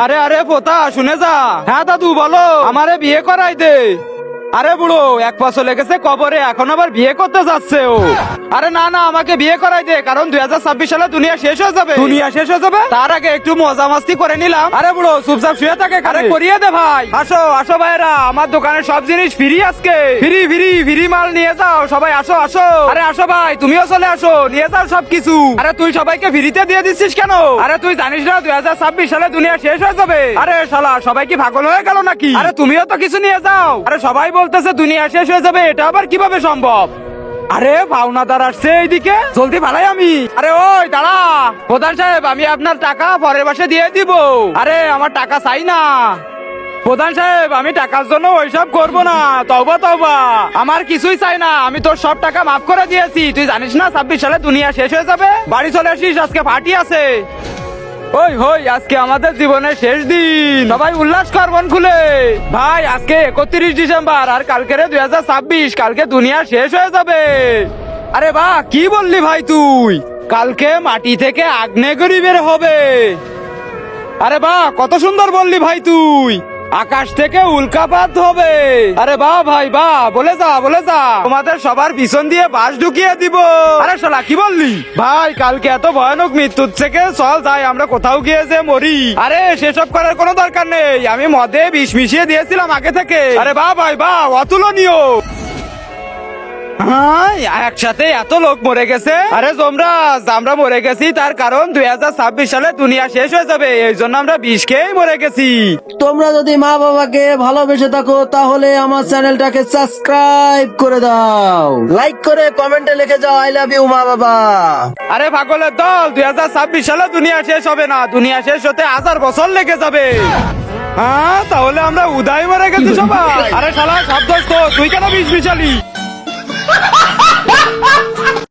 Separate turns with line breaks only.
আরে আরে পোতা শুনে যা। হ্যাঁ দাদু বলো, আমারে বিয়ে করাই দে। আরে বুড়ো, 1 বছর লেগেছে কবরে, এখন আবার বিয়ে করতে যাচ্ছে ও। আরে না না, আমাকে বিয়ে করাই দে, কারণ 2026 সালে দুনিয়া শেষ হয়ে যাবে। দুনিয়া শেষ হয়ে যাবে, তার আগে একটু মজা মাস্তি করে নিলাম। আরে বুড়ো চুপচাপ শুয়ে থাকে, আরে করিয়ে দে ভাই। আসো আসো ভাইরা, আমার দোকানে সব জিনিস ফ্রি আজকে। ফ্রি ফ্রি ফ্রি মাল নিয়ে যাও সবাই, আসো আসো। আরে আসো ভাই, তুমিও চলে আসো, নিয়ে যাও সবকিছু। আরে তুই সবাইকে ফ্রিতে দিয়ে দিচ্ছিস কেন? আরে তুই জানিস না 2026 সালে দুনিয়া শেষ হয়ে যাবে? আরে শালা, সবাই কি পাগল হয়ে গেল নাকি? আরে তুমিও তো কিছু নিয়ে যাও। আরে সবাই বলতেছে দুনিয়া শেষ হয়ে যাবে, এটা আবার কিভাবে সম্ভব? আরে পাওনাদার আসছে এইদিকে, জলদি ভালাই আমি। আরে ওই দাঁড়া প্রধান সাহেব, আমি আপনার টাকা পরের মাসে দিয়ে দিব। আরে আমার টাকা চাই না প্রধান সাহেব, আমি টাকার জন্য ওইসব করবো না। তওবা তওবা, আমার কিছুই চাই না, আমি তোর সব টাকা মাফ করে দিয়েছি। তুই জানিস না 26 সালে দুনিয়া শেষ হয়ে যাবে? বাড়ি চলে আসিস, আজকে পার্টি আছে। ওই হই, আজকে আমাদের জীবনের শেষ দিন, সবাই উল্লাস কর মন খুলে। ভাই আজকে 31 ডিসেম্বর, আর কালকে 2026, কালকে দুনিয়া শেষ হয়ে যাবে। আরে বাহ, কি বললি ভাই তুই? কালকে মাটি থেকে আগ্নেয়গিরি বের হবে। আরে বাহ, কত সুন্দর বললি ভাই তুই। আকাশ থেকে উল্কাপাত হবে। আরে বাহ ভাই বাহ, বলে যা বলে যা। তোমাদের সবার পিছন দিয়ে বাস ঢুকিয়ে দিব। আরে শালা কি বললি ভাই? কালকে এত ভয়ানক মৃত্যুর থেকে চল যাই আমরা কোথাও গিয়ে যে মরি। আরে সেসব করার কোনো দরকার নেই, আমি মদে বিষ মিশিয়ে দিয়েছিলাম আগে থেকে। আরে বাহ ভাই বাহ, অতুলনীয়। হ্যাঁ, একসাথে এত লোক মরে গেছে। আরে যমরাজ, আমরা মরে গেছি তার কারণ 2026 সালে দুনিয়া শেষ হয়ে যাবে, এই জন্য আমরা বিষ খেয়েই মরে গেছি।
তোমরা যদি মা বাবাকে ভালোবেসে থাকো তাহলে আমার চ্যানেলটাকে সাবস্ক্রাইব করে দাও, লাইক করে কমেন্টে লিখে যাও আই লাভ ইউ মা বাবা।
আরে পাগলের দল, 2026 সালে দুনিয়া শেষ হবে না, দুনিয়া শেষ হতে 1000 বছর লেগে যাবে। হ্যাঁ, তাহলে আমরা উদয় মরে গেছি সবাই। আরে শালা সব দোষ তো, তুই কেন বিষ মিশালি?